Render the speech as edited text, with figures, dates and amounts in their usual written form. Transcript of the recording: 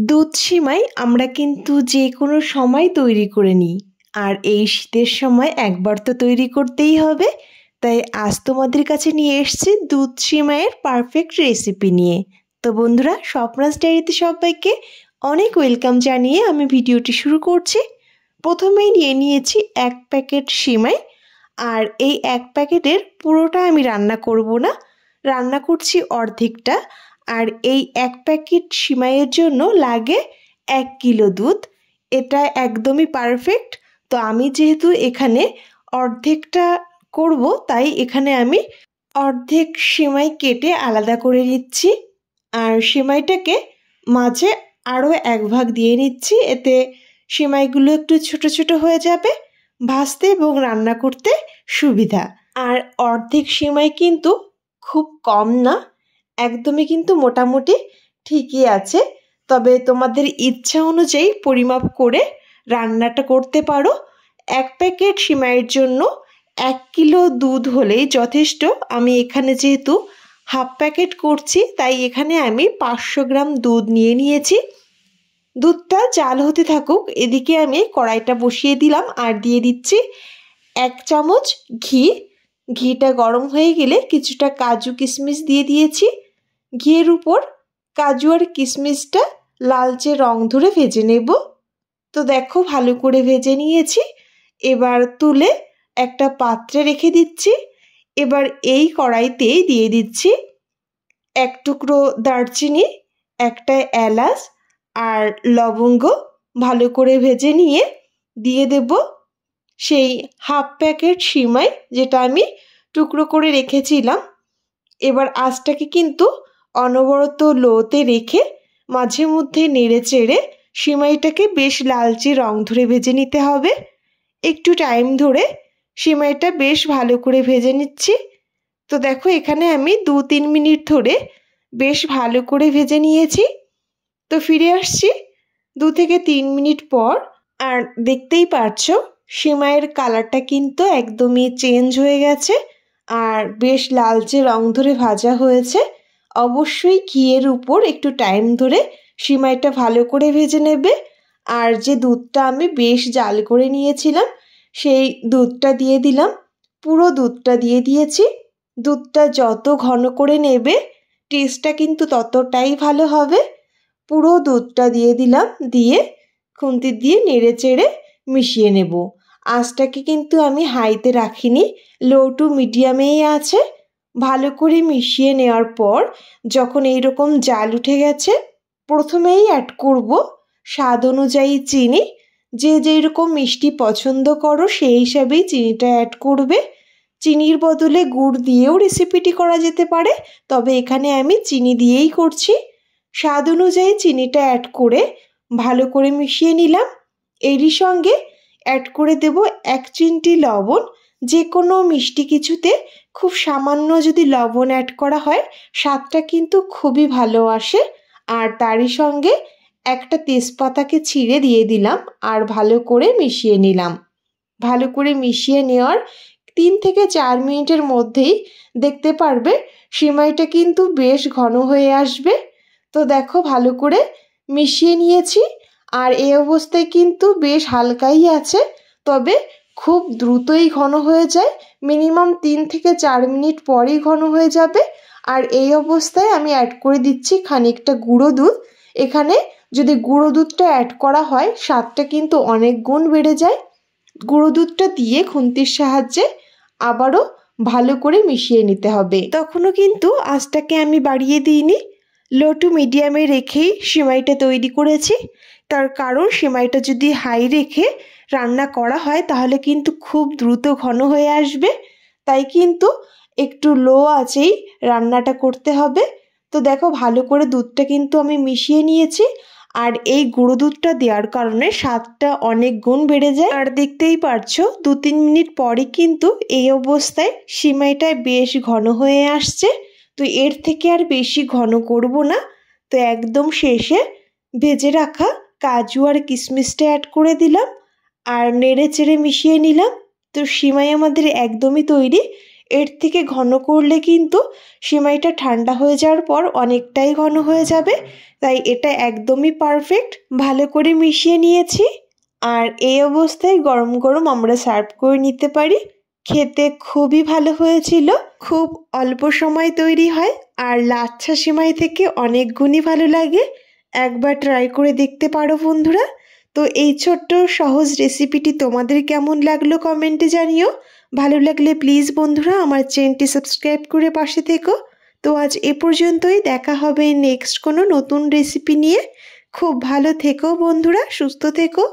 দুধ সিমাই আমরা কিন্তু যে কোনো সময় তৈরি করে নিই, আর এই শীতের সময় একবার তো তৈরি করতেই হবে। তাই আজ তোমাদের কাছে নিয়ে এসেছি দুধ সিমাইয়ের পারফেক্ট রেসিপি নিয়ে। তো বন্ধুরা, স্বপ্নাস ডায়েরিতে সবাইকে অনেক ওয়েলকাম জানিয়ে আমি ভিডিওটি শুরু করছি। প্রথমেই নিয়ে নিয়েছি 1 প্যাকেট সিমাই, আর এই 1 প্যাকেটের পুরোটা আমি রান্না করব না, রান্না করছি অর্ধেকটা। আর এই 1 প্যাকেট সিমাইয়ের জন্য লাগে 1 কিলো দুধ। এটা একদমই পারফেক্ট। তো আমি যেহেতু এখানে অর্ধেকটা করব, তাই এখানে আমি অর্ধেক সিমাই কেটে আলাদা করে নিচ্ছি, আর সিমাইটাকে মাঝে আরও 1 ভাগ দিয়ে নিচ্ছি। এতে সিমাইগুলো একটু ছোট ছোট হয়ে যাবে, ভাজতে এবং রান্না করতে সুবিধা। আর অর্ধেক সিমাই কিন্তু খুব কম না, একদমই কিন্তু মোটামুটি ঠিকই আছে। তবে তোমাদের ইচ্ছা অনুযায়ী পরিমাপ করে রান্নাটা করতে পারো। 1 প্যাকেট সিমাইয়ের জন্য 1 কিলো দুধ হলেই যথেষ্ট। আমি এখানে যেহেতু হাফ প্যাকেট করছি, তাই এখানে আমি 500 গ্রাম দুধ নিয়ে নিয়েছি। দুধটা জাল হতে থাকুক, এদিকে আমি কড়াইটা বসিয়ে দিলাম আর দিয়ে দিচ্ছি 1 চামচ ঘি। ঘিটা গরম হয়ে গেলে কিছুটা কাজু কিশমিশ দিয়ে দিয়েছি। ঘিয়ের উপর কাজু আর কিশমিশটা লালচে রং ধরে ভেজে নেব। তো দেখো, ভালো করে ভেজে নিয়েছি। এবার তুলে একটা পাত্রে রেখে দিচ্ছি। এবার এই কড়াইতেই দিয়ে দিচ্ছি 1 টুকরো দারচিনি, একটা এলাচ আর লবঙ্গ। ভালো করে ভেজে নিয়ে দিয়ে দেব সেই হাফ প্যাকেট সিমাই, যেটা আমি টুকরো করে রেখেছিলাম। এবার আঁচটাকে কিন্তু অনবরত লোতে রেখে মাঝে মধ্যে নেড়ে চেড়ে সিমাইটাকে বেশ লালচে রং ধরে ভেজে নিতে হবে। একটু টাইম ধরে সিমাইটা বেশ ভালো করে ভেজে নিচ্ছি। তো দেখো, এখানে আমি 2-3 মিনিট ধরে বেশ ভালো করে ভেজে নিয়েছি। তো ফিরে আসছি 2 থেকে 3 মিনিট পর, আর দেখতেই পারছো সিমাইয়ের কালারটা কিন্তু একদমই চেঞ্জ হয়ে গেছে আর বেশ লালচে রং ধরে ভাজা হয়েছে। অবশ্যই ঘিয়ের উপর একটু টাইম ধরে সিমাইটা ভালো করে ভেজে নেবে। আর যে দুধটা আমি বেশ জাল করে নিয়েছিলাম, সেই দুধটা দিয়ে দিলাম। পুরো দুধটা দিয়ে দিয়েছি। দুধটা যত ঘন করে নেবে টেস্টটা কিন্তু ততটাই ভালো হবে। পুরো দুধটা দিয়ে দিলাম, দিয়ে খুন্তি দিয়ে নেড়ে চেড়ে মিশিয়ে নেব। আঁচটাকে কিন্তু আমি হাইতে রাখিনি, লো টু মিডিয়ামেই আছে। ভালো করে মিশিয়ে নেওয়ার পর যখন এইরকম জাল উঠে গেছে, প্রথমেই অ্যাড করব স্বাদ অনুযায়ী চিনি। যে যেই রকম মিষ্টি পছন্দ করো সেই হিসাবেই চিনিটা অ্যাড করবে। চিনির বদলে গুড় দিয়েও রেসিপিটি করা যেতে পারে, তবে এখানে আমি চিনি দিয়েই করছি। স্বাদ অনুযায়ী চিনিটা অ্যাড করে ভালো করে মিশিয়ে নিলাম। এরই সঙ্গে অ্যাড করে দেব 1 চিমটি লবণ। যে কোনো মিষ্টি কিছুতে খুব সামান্য যদি লবণ অ্যাড করা হয়, স্বাদটা কিন্তু খুবই ভালো আসে। আর তারই সঙ্গে একটা তেজপাতাকে ছিঁড়ে দিয়ে দিলাম আর ভালো করে মিশিয়ে নিলাম। ভালো করে মিশিয়ে নেওয়ার 3 থেকে 4 মিনিটের মধ্যেই দেখতে পারবে সিমাইটা কিন্তু বেশ ঘন হয়ে আসবে। তো দেখো, ভালো করে মিশিয়ে নিয়েছি। আর এই অবস্থায় কিন্তু বেশ হালকাই আছে, তবে খুব দ্রুতই ঘন হয়ে যায়। মিনিমাম 3 থেকে 4 মিনিট পরেই ঘন হয়ে যাবে। আর এই অবস্থায় আমি অ্যাড করে দিচ্ছি খানিকটা গুঁড়ো দুধ। এখানে যদি গুঁড়ো দুধটা অ্যাড করা হয়, স্বাদটা কিন্তু অনেক গুণ বেড়ে যায়। গুঁড়ো দুধটা দিয়ে খুন্তির সাহায্যে আবারও ভালো করে মিশিয়ে নিতে হবে। তখনও কিন্তু আঁচটাকে আমি বাড়িয়ে দিইনি, লো টু মিডিয়ামে রেখেই সিমাইটা তৈরি করেছি। তার কারণ সিমাইটা যদি হাই রেখে রান্না করা হয় তাহলে কিন্তু খুব দ্রুত ঘন হয়ে আসবে। তাই কিন্তু একটু লো আঁচেই রান্নাটা করতে হবে। তো দেখো, ভালো করে দুধটা কিন্তু আমি মিশিয়ে নিয়েছি। আর এই গুঁড়ো দুধটা দেওয়ার কারণে স্বাদটা অনেক গুণ বেড়ে যায়। আর দেখতেই পারছো 2-3 মিনিট পরে কিন্তু এই অবস্থায় সিমাইটা বেশ ঘন হয়ে আসছে। তো এর থেকে আর বেশি ঘন করব না। তো একদম শেষে ভেজে রাখা কাজু আর কিশমিশটা অ্যাড করে দিলাম আর নেড়ে চেড়ে মিশিয়ে নিলাম। তো সিমাই আমাদের একদমই তৈরি। এর থেকে ঘন করলে কিন্তু সিমাইটা ঠান্ডা হয়ে যাওয়ার পর অনেকটাই ঘন হয়ে যাবে। তাই এটা একদমই পারফেক্ট। ভালো করে মিশিয়ে নিয়েছি, আর এই অবস্থায় গরম গরম আমরা সার্ভ করে নিতে পারি। খেতে খুবই ভালো হয়েছিল, খুব অল্প সময় তৈরি হয়, আর লাচ্ছা সিমাই থেকে অনেক গুণই ভালো লাগে। একবার ট্রাই করে দেখতে পারো বন্ধুরা। তো এই ছোট্ট সহজ রেসিপিটি তোমাদের কেমন লাগলো কমেন্টে জানিও। ভালো লাগলে প্লিজ বন্ধুরা আমার চ্যানেলটি সাবস্ক্রাইব করে পাশে থেকো। তো আজ এ পর্যন্তই, দেখা হবে নেক্সট কোনো নতুন রেসিপি নিয়ে। খুব ভালো থেকো বন্ধুরা, সুস্থ থেকো।